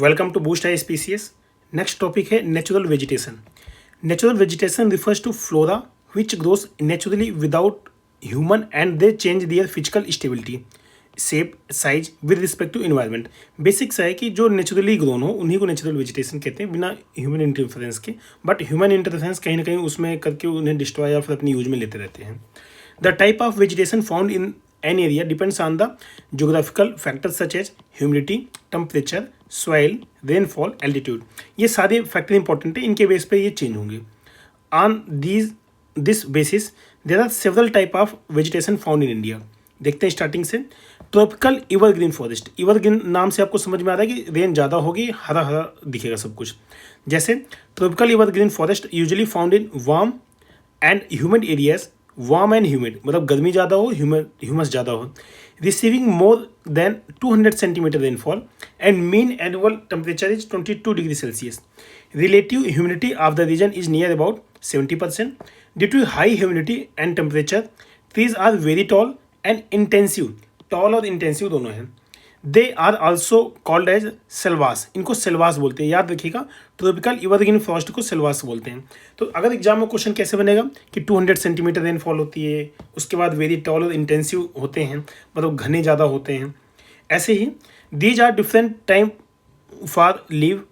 Welcome to Boost ISPCS. Next topic है natural vegetation. Natural vegetation refers to flora which grows naturally without human and they change their physical stability, shape, size with respect to environment. Basic सा है कि जो naturally grown हो उन्हीं को natural vegetation कहते हैं बिना ह्यूमन इंटरफेरेंस के. बट ह्यूमन इंटरफेरेंस कहीं ना कहीं उसमें करके उन्हें डिस्ट्रॉय या फिर अपनी यूज में लेते रहते हैं. The type of vegetation found in an area depends on the geographical factors such as humidity, temperature, soil, rainfall, altitude. ये सारे फैक्टर इंपॉर्टेंट है, इनके बेस पे ये चेंज होंगे. On this basis there are several type of vegetation found in India. देखते हैं starting से. Tropical evergreen forest. एवरग्रीन नाम से आपको समझ में आ रहा है कि रेन ज़्यादा होगी, हरा हरा दिखेगा सब कुछ. जैसे tropical evergreen forest usually found in warm and humid areas. Warm and humid मतलब गर्मी ज़्यादा हो, ह्यूमस ज़्यादा हो. Receiving more than 200 centimetre rainfall and mean annual temperature is 22 degree Celsius. Relative humidity of the region is near about 70%. Due to high humidity and temperature trees are very tall and intensive. Tall और intensive दोनों हैं. They are also called as Selvas. इनको Selvas बोलते हैं, याद रखिएगा. Tropical evergreen forest को Selvas बोलते हैं. तो अगर एग्जाम में क्वेश्चन कैसे बनेगा कि 200 सेंटीमीटर रेनफॉल होती है, उसके बाद वेरी टॉल और इंटेंसिव होते हैं, मतलब घने ज़्यादा होते हैं. ऐसे ही these are different time for leave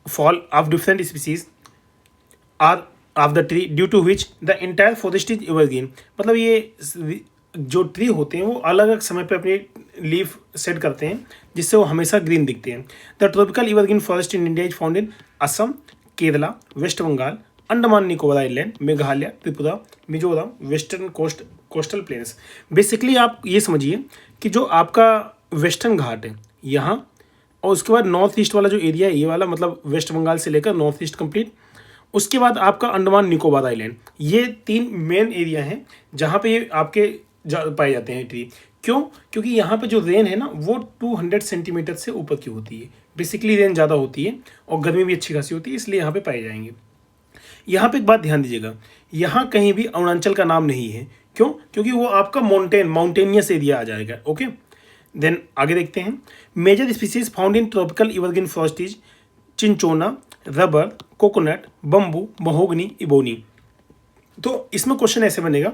fall of different species are off the tree due to which the entire forest is evergreen. मतलब ये जो ट्री होते हैं वो अलग अलग समय पे अपनी लीफ सेट करते हैं जिससे वो हमेशा ग्रीन दिखते हैं. The tropical evergreen forest in India is found in Assam, Kerala, West Bengal, Andaman Nicobar island, Meghalaya, Tripura, Mizoram, western coastal plains. Basically आप ये समझिए कि जो आपका वेस्टर्न घाट है यहाँ, और उसके बाद नॉर्थ ईस्ट वाला जो एरिया है ये वाला, मतलब वेस्ट बंगाल से लेकर नॉर्थ ईस्ट कंप्लीट. उसके बाद आपका अंडमान निकोबार आइलैंड. ये 3 मेन एरिया हैं जहाँ पे ये आपके पाए जाते हैं ट्री. क्यों? क्योंकि यहाँ पे जो रेन है ना वो 200 सेंटीमीटर से ऊपर की होती है. बेसिकली रेन ज़्यादा होती है और गर्मी भी अच्छी खासी होती है, इसलिए यहाँ पे पाए जाएंगे. यहाँ पे एक बात ध्यान दीजिएगा, यहाँ कहीं भी अरुणाचल का नाम नहीं है. क्यों? क्योंकि वो आपका माउंटेनियस एरिया आ जाएगा. ओके, देन आगे देखते हैं. Major species found in tropical evergreen forest is cinchona, rubber, coconut, bamboo, mahogany, ebony. तो इसमें क्वेश्चन ऐसे बनेगा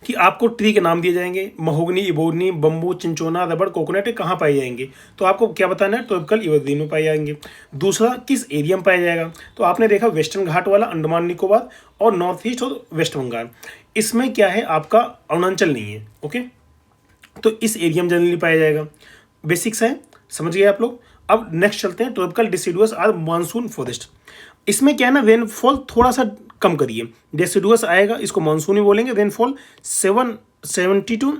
कि आपको ट्री के नाम दिए जाएंगे, महोगनी, इबोनी, बम्बू, चिंचोना, रबड़, कोकोनट कहाँ पाए जाएंगे. तो आपको क्या बताना है, ट्रॉपिकल एवरग्रीन में पाए जाएंगे. दूसरा, किस एरिया में पाया जाएगा. तो आपने देखा वेस्टर्न घाट वाला, अंडमान निकोबार और नॉर्थ ईस्ट और वेस्ट बंगाल. इसमें क्या है, आपका अरुणाचल नहीं है. ओके, तो इस एरिया में जनरली पाया जाएगा. बेसिक्स है, समझ गए आप लोग. अब नेक्स्ट चलते हैं. Tropical deciduous or monsoon forest. इसमें क्या है ना, रेनफॉल थोड़ा सा कम करिए. डेसिडुअस आएगा, इसको मानसून ही बोलेंगे. Rainfall 770 to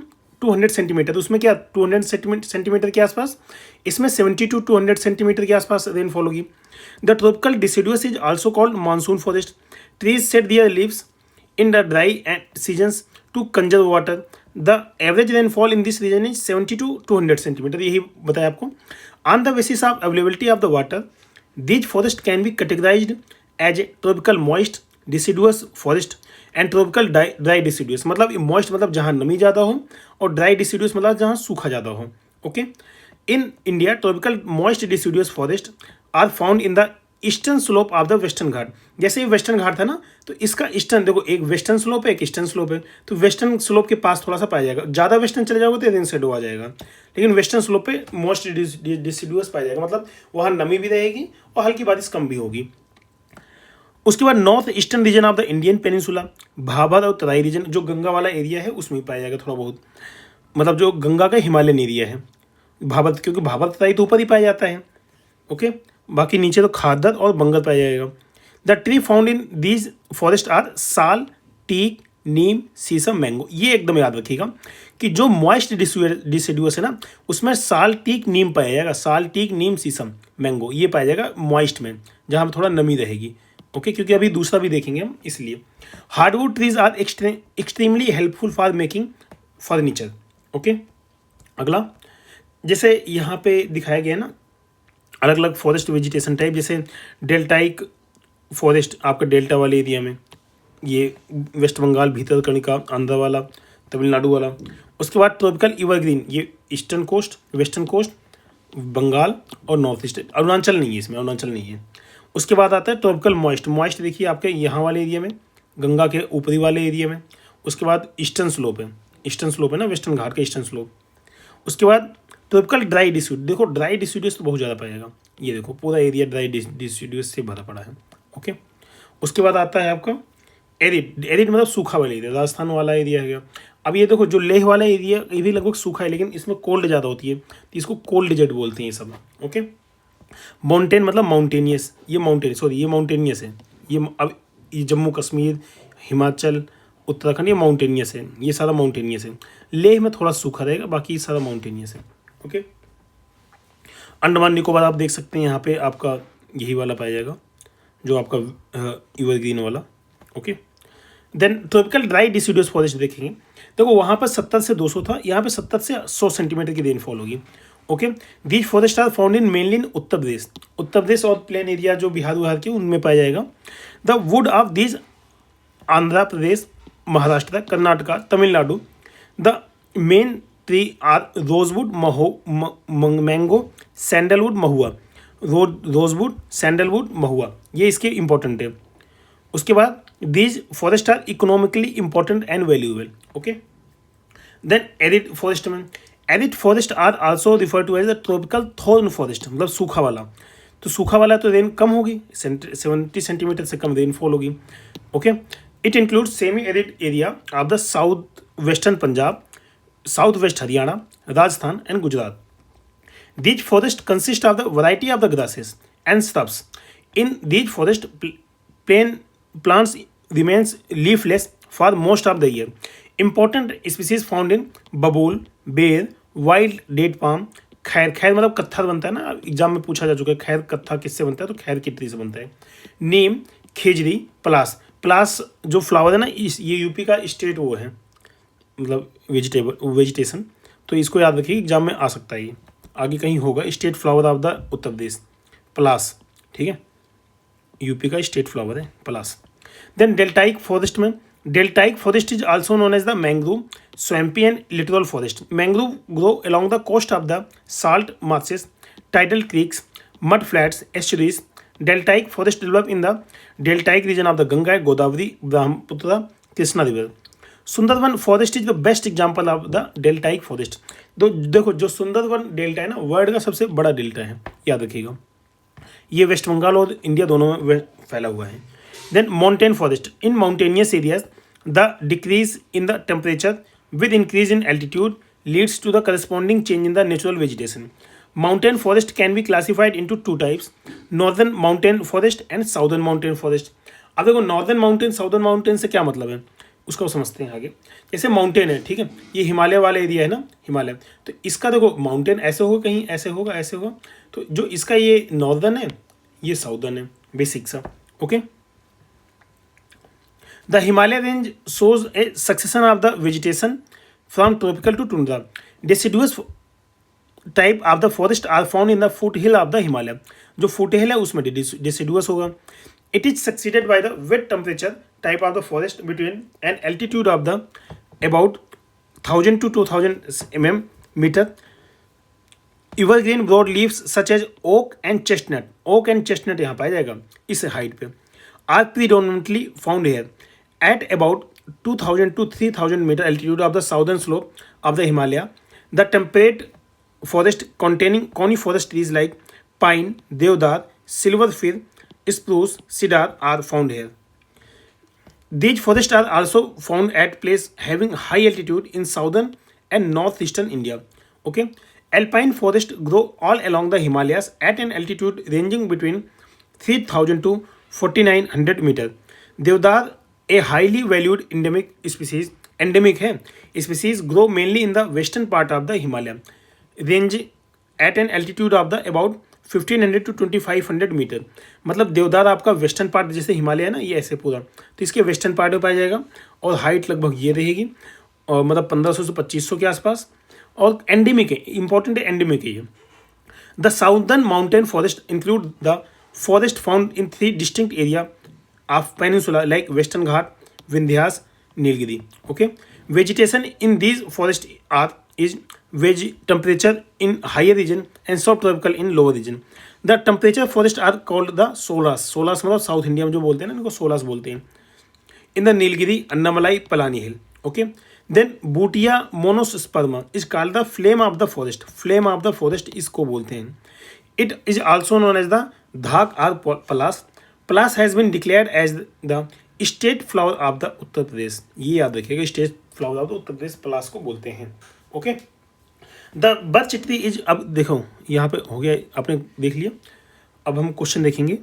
200 centimetre. उसमें क्या 200 सेंटीमीटर के आसपास, इसमें 70 टू 200 सेंटीमीटर के आसपास रेनफॉल होगी. The tropical deciduous is also called monsoon forest. Trees shed their leaves in the dry and seasons to conserve water. The average rainfall in this region is 70 to 200 centimetre. यही बताया आपको. On the basis of availability of the water, these forests can be categorized as a tropical moist deciduous forest and tropical dry deciduous. मतलब moist मतलब जहाँ नमी ज़्यादा हो, और dry deciduous मतलब जहाँ सूखा ज़्यादा हो. Okay, in India tropical moist deciduous forest are found in the eastern slope of the Western Ghat. जैसे ये वेस्टर्न घाट था ना, तो इसका ईस्टर्न देखो, एक वेस्टर्न स्लोप है, एक ईस्टर्न स्लोप है. तो वेस्टर्न स्लोप के पास थोड़ा सा पाया जाएगा. ज़्यादा वेस्टर्न चले जाओगे तो रेन शेडो आ जाएगा, लेकिन वेस्टर्न स्लोप पे मोस्ट डिसिडुअस पाया जाएगा. मतलब वहाँ नमी भी रहेगी और हल्की बारिश कम भी होगी. उसके बाद north eastern region of the Indian peninsula, Bhabar और तराई रीजन, जो गंगा वाला एरिया है उसमें भी पाया जाएगा थोड़ा बहुत. मतलब जो गंगा का हिमालयन एरिया है, भाबर, क्योंकि भाबर तराई तो ऊपर ही पाया जाता है. ओके, बाकी नीचे तो खादर और बंगल पाया जाएगा. The tree found in these forest are sal, teak, neem, shisham, mango. ये एकदम याद रखिएगा कि जो मॉइस्ट डिसिडुअस है ना, उसमें साल, टीक, नीम पाया जाएगा. साल, टीक, नीम, शीशम, मैंगो ये पाया जाएगा मॉइस्ट में, जहाँ पर थोड़ा नमी रहेगी. ओके, क्योंकि अभी दूसरा भी देखेंगे हम, इसलिए. Hardwood trees are extremely helpful for making furniture. Okay, अगला जैसे यहाँ पे दिखाया गया है ना, अलग अलग फॉरेस्ट वेजिटेशन टाइप. जैसे डेल्टाइक फॉरेस्ट आपका डेल्टा वाले एरिया में, ये वेस्ट बंगाल, भीतरकनिका, आंध्र वाला, तमिलनाडु वाला. उसके बाद ट्रॉपिकल एवरग्रीन, ये eastern coast, western coast, Bengal और नॉर्थ ईस्ट। अरुणाचल नहीं है इसमें, अरुणाचल नहीं है। उसके बाद आता है ट्रॉपिकल मॉइस्ट। मॉइस्ट देखिए आपके यहाँ वाले एरिया में, गंगा के ऊपरी वाले एरिया में। उसके बाद ईस्टर्न स्लोप है, ईस्टर्न स्लोप है ना, वेस्टर्न घाट का ईस्टर्न स्लोप। उसके बाद ट्रॉपिकल ड्राई डिस्यूड। देखो ड्राई डिस्यूडियस तो बहुत ज़्यादा पाएगा, ये देखो पूरा एरिया ड्राई डिस्यूडियस से भरा पड़ा है। ओके, उसके बाद आता है आपका एरिड। एरिड मतलब सूखा वाला एरिया, राजस्थान वाला एरिया है गया। अब ये देखो जो लेह वाला एरिया, ये भी लगभग सूखा है, लेकिन इसमें कोल्ड ज़्यादा होती है, तो इसको कोल्ड डेजर्ट बोलते हैं ये सब। ओके, माउंटेन मतलब माउंटेनियस, ये माउंटेन, सॉरी ये माउंटेनियस है। ये अब ये जम्मू कश्मीर, हिमाचल, उत्तराखंड ये माउंटेनियस है, ये सारा माउंटेनियस है। लेह में थोड़ा सूखा रहेगा, बाकी सारा माउंटेनियस है। ओके, अंडमान निकोबार आप देख सकते हैं, यहाँ पे आपका यही वाला पाया जाएगा जो आपका एवरग्रीन वाला। Okay, then tropical dry deciduous forest देखेंगे, देखो वहाँ पर 70 से 200 था, यहाँ पे 70 से 100 सेंटीमीटर की रेनफॉल होगी। Okay, these forest are found in mainly in Uttar Pradesh. Uttar Pradesh और प्लेन एरिया जो बिहार के उनमें पाया जाएगा। The wood of these Andhra Pradesh, Maharashtra, Karnataka, Tamil Nadu. The main tree are rosewood, mango, sandalwood, mahua. Rosewood, sandalwood, mahua, ये इसके इंपॉर्टेंट है। उसके बाद these forest are economically important and valuable. Okay, then arid forest में, arid forest are also refer to as the tropical thorn forest, मतलब सूखा वाला। तो सूखा वाला तो रेन कम होगी, 70 सेंटीमीटर से कम रेनफॉल होगी। Okay, it include semi arid area of the south western Punjab, south west Haryana, Rajasthan and Gujarat. These forests consist of the variety of the grasses and shrubs. In these forests, plain plants remains leafless for most of the year. Important species found in babool, bear, wild date palm, खैर। खैर मतलब कत्था बनता है ना, exam में पूछा जा चुका है, खैर कत्था किससे बनता है, तो खैर की ट्री से बनता है। नीम, खेजड़ी, पलास। पलास जो फ्लावर है ना, ये यूपी का स्टेट वो है, मतलब वेजिटेशन, तो इसको याद रखिए, एग्जाम में आ सकता है ये, आगे कहीं होगा। State flower of the Uttar Pradesh, palash, ठीक है, यूपी का स्टेट फ्लावर है पलास। देन डेल्टाइक फॉरेस्ट में, deltaic forest is also known as the mangrove, swampy and littoral forest. Mangrove grow along the coast of the salt marshes, tidal creeks, mud flats, estuaries. Deltaic forest develop in the deltaic region of the Ganga, Godavari, Brahmaputra, Krishna river. Sundarban forest is the best example of the deltaic forest. देखो जो Sundarban delta है ना, world का सबसे बड़ा delta है, याद रखिएगा। ये वेस्ट बंगाल और इंडिया दोनों में फैला हुआ है। Then mountain forest, in mountainous areas the decrease in the temperature with increase in altitude leads to the corresponding change in the natural vegetation. Mountain forest can be classified into 2 types, northern mountain forest and southern mountain forest. अब देखो northern mountain, southern mountain से क्या मतलब है, उसको समझते हैं आगे। जैसे माउंटेन है, ठीक है, ये हिमालय वाला एरिया है ना, हिमालय, तो इसका देखो माउंटेन ऐसे होगा, कहीं ऐसे होगा, ऐसे होगा, तो जो इसका ये नॉर्दर्न है, ये साउदर्न है, बेसिक सा। Okay, the Himalaya range shows a succession of the vegetation from tropical to tundra. Deciduous type of the forest are found in the foot hill of the Himalaya. जो फुट हिल है उसमें डेसिडुअस होगा। It is succeeded by the wet temperature type of the forest between an altitude of the about 1000 to 2000 meter. Evergreen broad leaves such as oak and chestnut, oak and chestnut यहाँ पाया जाएगा इस height पे, are predominantly found here at about 2000 to 3000 meter altitude of the southern slope of the Himalaya. The temperate forest containing coniferous trees like pine, deodar, silver fir, spruce, cedar are found here. These forests are also found at places having high altitude in southern and northeastern India. Okay, alpine forests grow all along the Himalayas at an altitude ranging between 3000 to 4900 meter. Deodar, a highly valued endemic है, species grow mainly in the western part of the Himalaya, range at an altitude of the about 1500 to 2500 metre. मतलब देवदार आपका western part, जैसे हिमालय है ना, ये ऐसे पूरा, तो इसके वेस्टर्न पार्ट में पाया जाएगा, और हाइट लगभग ये रहेगी, और मतलब 1500 से 2500 के आसपास, और एंडेमिक है, इंपॉर्टेंट है, एंडेमिक है ये। The southern mountain forest include the forest found in 3 distinct area of peninsula like western Ghat, Vindhyas, Nilgiri. Okay, vegetation in these forest are is ways temperature in higher region and sub tropical in lower region. The temperature forest are called the sholas, sholas मतलब south India में जो बोलते हैं ना इनको सोलास बोलते हैं, in the Nilgiri Annamalai Palani hill. Okay, then Bhutia monosperma is called the flame of the forest, flame of the forest इसको बोलते हैं। It is also known as the dhak or palas, palas has been declared as the state flower of the Uttar Pradesh, ये याद रखिएगा, state flower of the Uttar Pradesh palas को बोलते हैं। Okay, the birch चिट्ठी इज, अब देखो यहाँ पे हो गया, आपने देख लिया, अब हम क्वेश्चन देखेंगे।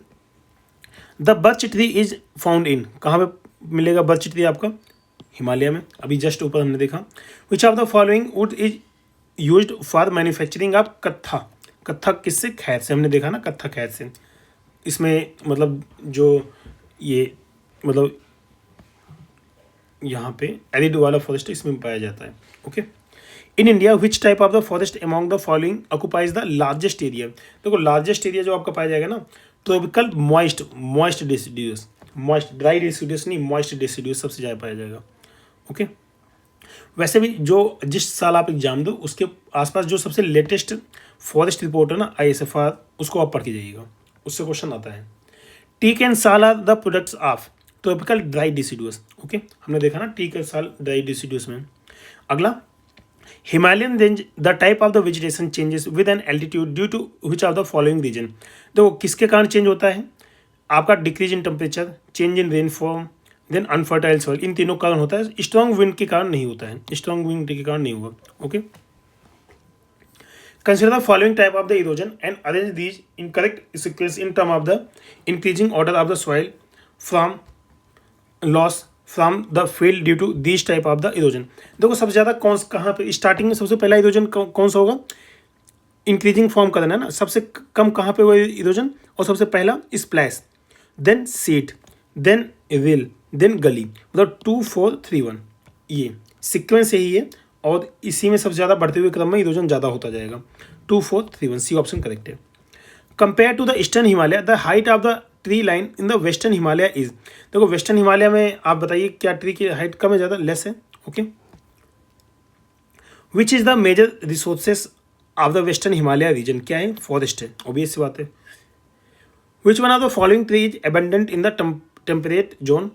The birch tree is found इन, कहाँ पे मिलेगा बर्च ट्री आपका? हिमालय में, अभी जस्ट ऊपर हमने देखा। विच of the following would is used for manufacturing of कत्था, कत्था किससे? खैर से, हमने देखा ना कत्था खैर से। इसमें मतलब जो ये मतलब यहाँ पे एरिड वाला फॉरेस्ट इसमें पाया जाता है। Okay, in India which type of the forest among the following occupies the largest area? देखो लार्जेस्ट एरिया जो आपका पाया जाएगा ना, tropical moist, moist deciduous, moist dry deciduous नहीं, मॉइस्ट डेसिडियस सबसे ज़्यादा पाया जाएगा। ओके, वैसे भी जो जिस साल आप एग्जाम दो उसके आसपास जो सबसे लेटेस्ट फॉरेस्ट रिपोर्ट है ना ISFR, उसको आप पढ़ के जाइएगा, उससे क्वेश्चन आता है। Teak and sal are the products of tropical dry deciduous. Okay, हमने देखा ना teak and sal dry deciduous में। अगला, Himalayan range the type of the vegetation changes with an altitude due to which of the following region. देखो किसके कारण change होता है? आपका decrease in temperature, change in rainfall, then unfertile soil, इन तीनों कारण होता है। स्ट्रॉन्ग विंड के कारण नहीं होता है, स्ट्रॉन्ग विंड के कारण नहीं होगा। Okay, consider the following type of the erosion and arrange these in correct sequence in term of the increasing order of the soil from loss from the field due to this type of the erosion. देखो सबसे ज़्यादा कौन कहाँ पे starting में सबसे पहला erosion कौन सा होगा? इंक्रीजिंग फॉर्म करना है ना, सबसे कम कहाँ पे हुआ इरोजन? और सबसे पहला स्प्लैश, देन सीट, देन रिल, देन गली, मतलब 2 4 3 1, ये सीक्वेंस यही है और इसी में सबसे ज़्यादा बढ़ते हुए क्रम में इरोजन ज़्यादा होता जाएगा। 2 4 3 1, सी ऑप्शन करेक्ट है। Compare to the eastern Himalaya the height of the tree line in the western Himalaya is, देखो वेस्टर्न हिमालय में आप बताइए क्या ट्री की हाइट कम है, ज़्यादा, लेस है? Okay, which is the major resources of the western Himalaya region? क्या है? फॉरेस्ट है, ऑब्वियस सी बात है। Which one of the following tree is abundant in the temperate zone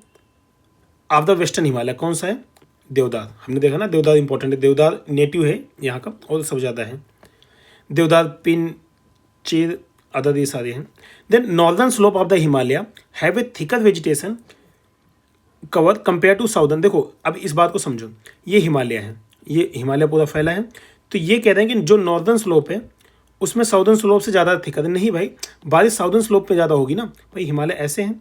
of the western Himalaya? कौन सा है? देवदार, हमने देखा ना देवदार इंपॉर्टेंट है, देवदार नेटिव है यहाँ का और सब ज़्यादा है। देवदार, पिन, चीर, अदर ये सारे हैं। Then northern slope of the Himalaya have a thicker vegetation cover compare to southern. देखो अब इस बात को समझो, ये हिमालय है, ये हिमालय पूरा फैला है, तो ये कह रहे हैं कि जो नॉर्दर्न स्लोप है उसमें साउदर्न स्लोप से ज़्यादा थिकर नहीं भाई, बारिश साउदर्न स्लोप पे ज़्यादा होगी ना भाई, हिमालय ऐसे हैं,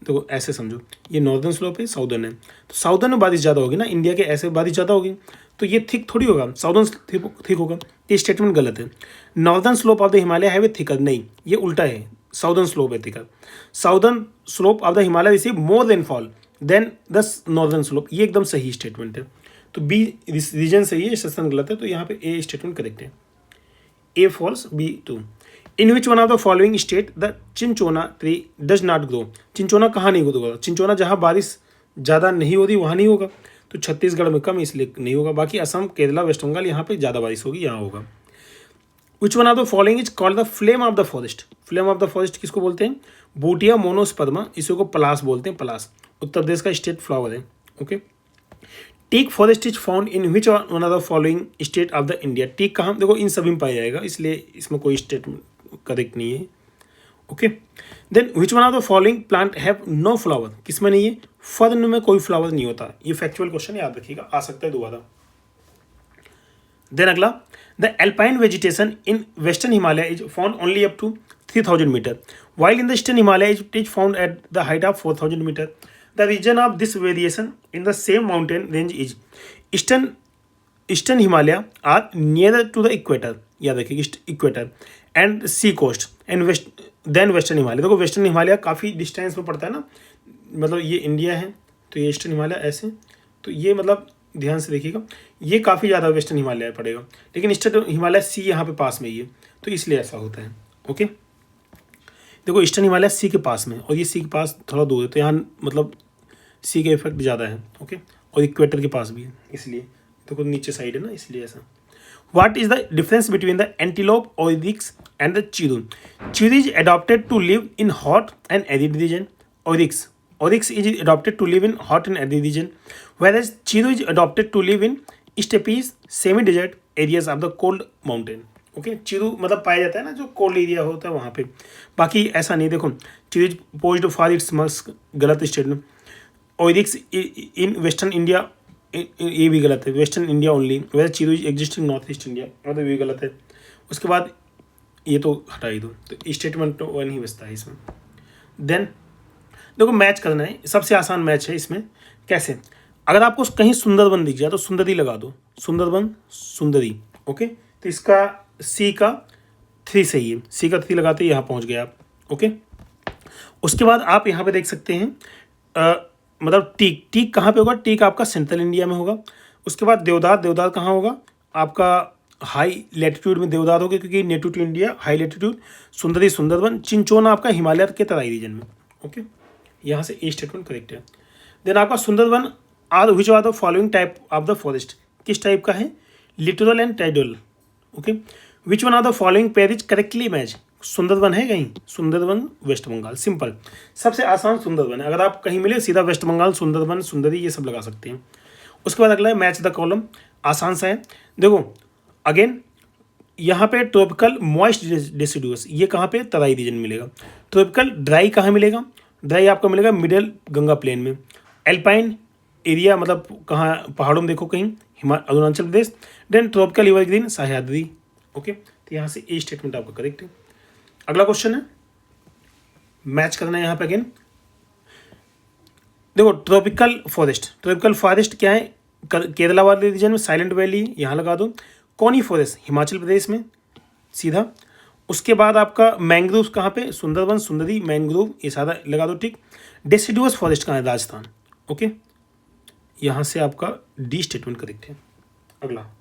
देखो ऐसे समझो, ये नॉर्दर्न स्लोप है, साउदर्न है, तो साउदर्न में बारिश ज़्यादा होगी ना, इंडिया के ऐसे बारिश ज़्यादा होगी, तो ये थिक थोड़ी होगा, साउदर्न थिक होगा, ये स्टेटमेंट गलत है। Northern slope of the Himalaya है वे थिकर, नहीं ये उल्टा है, साउदर्न स्लोप है thicker. Southern slope of the Himalaya receive more rainfall than the northern slope, ये एकदम सही स्टेटमेंट है। तो बी रीजन सही है, सेशन गलत है, तो यहाँ पे ए स्टेटमेंट करेक्ट है, A false, B true. In which one of the following state the cinchona tree does not grow? Cinchona कहाँ नहीं होगा? चिंचोना जहाँ बारिश ज़्यादा नहीं होती वहाँ नहीं होगा, तो छत्तीसगढ़ में कम इसलिए नहीं होगा, बाकी असम, केरला, वेस्ट बंगाल यहाँ पे ज़्यादा बारिश होगी, यहाँ होगा। विच one of the following is called the flame of the forest? Flame of the forest किसको बोलते हैं? बूटिया मोनोस्पर्मा, इसी को पलास बोलते हैं, पलास उत्तर प्रदेश का स्टेट फ्लावर है। Okay, teak forest is found in which one of the following state of the India? Teak कहाँ? देखो इन सभी में पाया जाएगा, इसलिए इसमें कोई स्टेट करेक्ट नहीं है। Okay, then which one of the following plant have no flower? किसमें नहीं है? फर्न में कोई फ्लावर नहीं होता, ये फैक्चुअल क्वेश्चन याद रखिएगा, आ सकता है दोबारा। देन अगला, the alpine vegetation in western Himalaya is found only up to 3000 metre, while in the eastern Himalaya it is found at the height of 4000 meter. The region of this variation in the same mountain range is eastern Himalaya are nearer to the equator, याद रखिए equator, and sea coast and western Himalaya. देखो western Himalaya काफ़ी distance में पड़ता है ना, मतलब ये इंडिया है तो ये ईस्टर्न हिमालय ऐसे, तो ये मतलब ध्यान से देखिएगा, ये काफ़ी ज़्यादा वेस्टर्न हिमालय पड़ेगा, लेकिन ईस्टर्न हिमालय सी यहाँ पे पास में ही है, तो इसलिए ऐसा होता है। ओके, देखो ईस्टर्न हिमालय सी के पास में और ये सी के पास थोड़ा दूर है, तो यहाँ मतलब सी का इफेक्ट ज़्यादा है। ओके, और इक्वेटर के पास भी है, इसलिए देखो नीचे साइड है ना, इसलिए ऐसा। What is the difference between the antelope, oryx, and the chiru? Chiru is adapted to live in hot and arid region. Oryx is adapted to live in hot and arid region, whereas chiru is adapted to live in steppes, semi-desert areas of the cold mountain. Okay chiru मतलब पाया जाता है ना जो cold area होता है वहाँ पे, बाकी ऐसा नहीं. देखो chiru is poached for its musk, गलत स्टेटमेंट. ओरिक्स इन वेस्टर्न इंडिया, ये भी गलत है, वेस्टर्न इंडिया ओनली, वैसे chiru is existing north east India, मतलब ये भी गलत है. उसके बाद ये तो हटा ही दो, तो स्टेटमेंट तो वन ही बचता है इसमें. देन देखो मैच करना है, सबसे आसान मैच है इसमें. कैसे? अगर आपको कहीं सुंदरबन दिख जाए तो सुंदरी लगा दो, सुंदरबन सुंदरी. ओके तो इसका सी का 3 सही है, सी का 3 लगाते ही यहाँ पहुँच गए आप. ओके उसके बाद आप यहाँ पे देख सकते हैं मतलब टीक कहाँ पे होगा? टीक आपका सेंट्रल इंडिया में होगा. उसके बाद देवदार कहाँ होगा? आपका हाई लैटिट्यूड में देवदार होगा, क्योंकि native to India high latitude. Sundari Sundarban. Cinchona आपका हिमालय के तराई रीजन में. ओके यहाँ से ए स्टेटमेंट करेक्ट है. देन आपका Sundarban are which are the following type of the forest, किस टाइप का है? Littoral and tidal. Okay which one are the following pair is correctly match? Sundarban है कहीं? सुंदरबन वेस्ट बंगाल. सिंपल, सबसे आसान सुंदरबन है. अगर आप कहीं मिले सीधा वेस्ट बंगाल, सुंदरबन, सुंदरी ये सब लगा सकते हैं. उसके बाद अगला है मैच द कॉलम. आसान सा है. देखो अगेन यहाँ पे ट्रॉपिकल मॉइस्ट डेसिडुअस, ये कहाँ पे? तराई रीजन मिलेगा. ट्रॉपिकल ड्राई कहाँ मिलेगा? ड्राई आपको मिलेगा मिडिल गंगा प्लेन में. एल्पाइन एरिया मतलब कहाँ? पहाड़ों में देखो कहीं, Arunachal Pradesh. Then tropical evergreen Sahyadri. Okay तो यहाँ से ए स्टेटमेंट आपका करेक्ट है. अगला क्वेश्चन है, मैच करना है यहाँ पे अगेन. देखो ट्रॉपिकल फॉरेस्ट क्या है? केरला वाले रीजन में साइलेंट वैली, यहाँ लगा दो. कौनी फॉरेस्ट हिमाचल प्रदेश में सीधा. उसके बाद आपका मैंग्रोव कहाँ पे? सुंदरबन सुंदरी मैंग्रोव, ये सारा लगा दो ठीक. डेसिडुअस फॉरेस्ट कहाँ है? राजस्थान. ओके यहाँ से आपका डी स्टेटमेंट करेक्ट है. अगला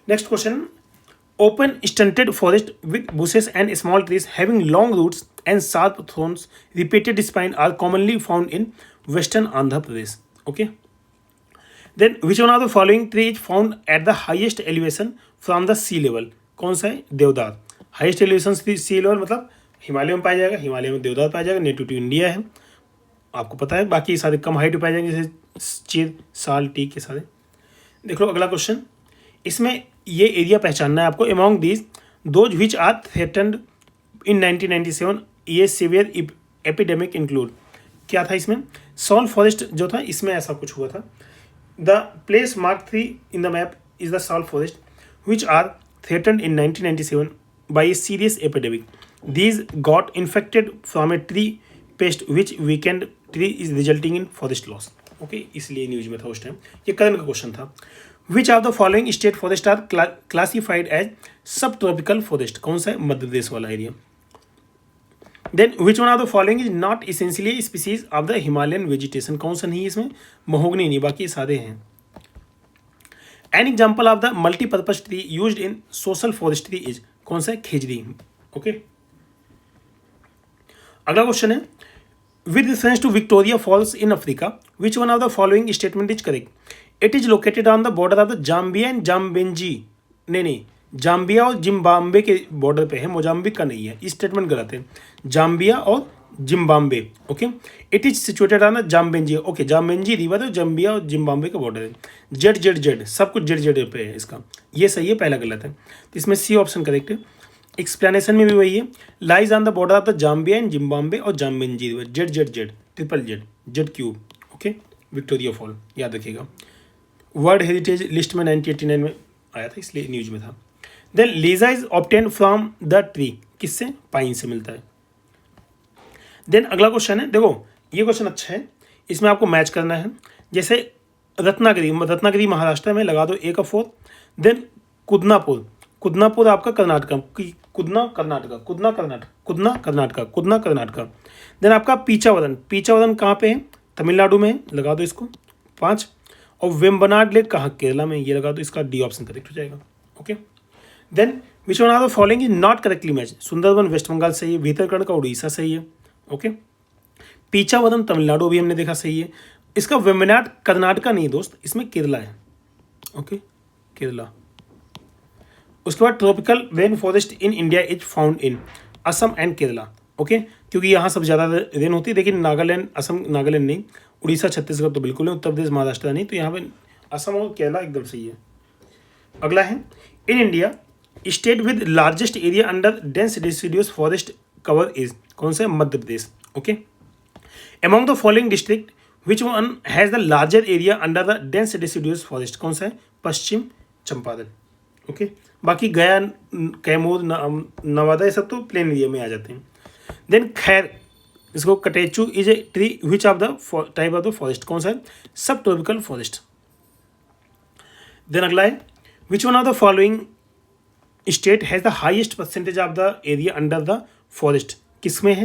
next question, open stunted forest with bushes and small trees having long roots and sharp thorns, repeated spine are commonly found in western Andhra Pradesh. Okay. Then which one of the following tree is found at the highest elevation from the sea level? कौन सा है? देवदार. Highest elevation सी level मतलब हिमालय में पाया जाएगा, हिमालय में देवदार पाया जाएगा, नेटिव टू इंडिया है, आपको पता है. बाकी सारे कम हाइट पे पाए जाएंगे, जैसे चीर, साल, टीक के सारे. देख लो अगला क्वेश्चन, इसमें ये एरिया पहचानना है आपको. Among these those which are threatened in 1997 ये सीवियर एपिडेमिक इंक्लूड. क्या था इसमें? सॉल फॉरेस्ट जो था इसमें ऐसा कुछ हुआ था. The place mark 3 in the map is the sal forest which are threatened in 1997 by a serious epidemic. These got infected from a tree pest which weakened tree is resulting in forest loss. Okay इसलिए news में था उस time. ये current का question था. Which of the following state forest are classified as sub tropical forest. कौन सा है? मध्य प्रदेश वाला area. Then which one of the following is not essentially species of the Himalayan vegetation. कौन सा नहीं है इसमें? महोगनी नहीं, बाकी सारे हैं. An example of the multipurpose tree used in social forestry is. कौन सा है? खेजड़ी. ओके अगला क्वेश्चन है, with reference to Victoria Falls in Africa, which one of the following statement is correct? It is located on the border of the Zambia and Zambezi. नहीं Zambia और Zimbabwe के border पे है, Mozambique का नहीं है. Statement गलत है. जाम्बिया और Zimbabwe. Okay it is situated on the Zambezi. Okay Zambezi river है, जाम्बिया और जिम्बाब्वे का बॉर्डर है. जेड सब कुछ जेड पे है इसका. ये सही है, पहला गलत है. तो इसमें सी ऑप्शन करेक्ट है. एक्सप्लेनेशन में भी वही है. Lies on the border of the Zambia and Zimbabwe और Zambezi river. Z triple Z cube. Okay Victoria fall याद रखिएगा. वर्ल्ड हेरिटेज लिस्ट में 1989 में आया था, इसलिए न्यूज में था. Then lisa is obtain from the tree. किससे? पाइन से मिलता है. देन अगला क्वेश्चन है, देखो ये क्वेश्चन अच्छा है, इसमें आपको मैच करना है. जैसे रत्नागिरी महाराष्ट्र में लगा दो ए का 4. देन कुदनापुर आपका कर्नाटका. कर्नाटका. देन आपका पीचावरन कहाँ पे है? तमिलनाडु में, लगा दो इसको 5. और वेम्बनाड लेक कहाँ? केरला में, ये लगा दो. इसका डी ऑप्शन करेक्ट हो जाएगा. Okay then which one of the following is not correctly match. Sundarban West Bengal सही है, भीतरकर्ण का उड़ीसा सही है. ओके पीचावरम तमिलनाडु भी हमने देखा सही है. इसका वेम्बनाड कर्नाटका नहीं दोस्त, इसमें केरला है. ओके केरला उसके बाद tropical rain forest in India is found in Assam and Kerala, okay, क्योंकि यहाँ सब ज़्यादा रेन होती है, लेकिन नागालैंड, असम, नागालैंड नहीं, उड़ीसा छत्तीसगढ़ तो बिल्कुल नहीं, उत्तर प्रदेश महाराष्ट्र नहीं, तो यहाँ पे असम और केरला एकदम सही है। अगला है in India state with largest area under dense deciduous forest cover is, कौन सा है? Madhya Pradesh, okay. Among the following district which one has the larger area under the dense deciduous forest, कौन सा है? पश्चिम चंपारण, ओके। बाकी गया, कैमूर, नवादा, ये सब तो प्लेन एरिया में आ जाते हैं। देन खैर, इसको catechu is a tree which of the type of the forest, कौन सा है? सब ट्रॉपिकल फॉरेस्ट। देन अगला है which one of the following state has the highest percentage of the area under the forest, किसमें है?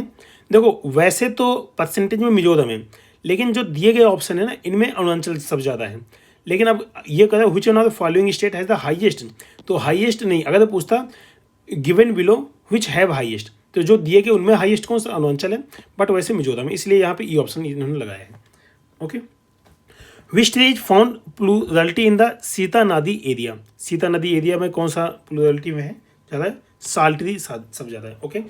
देखो वैसे तो परसेंटेज में मिजोरम है, लेकिन जो दिए गए ऑप्शन है ना, इनमें अरुणाचल सबसे ज़्यादा है। लेकिन अब ये कहता है which one of the following state has the highest, तो हाईएस्ट नहीं, अगर तो पूछता given below which have highest, तो जो दिए गए उनमें हाईएस्ट कौन सा? अरुणाचल है, बट वैसे मिजोरम है, इसलिए यहाँ पे ई ऑप्शन इन्होंने लगाया है, okay. Which tree is found plurality in the Sita नदी एरिया में कौन सा प्लूरलिटी में है ज़्यादा है? साल ट्री सब ज़्यादा है, ओके।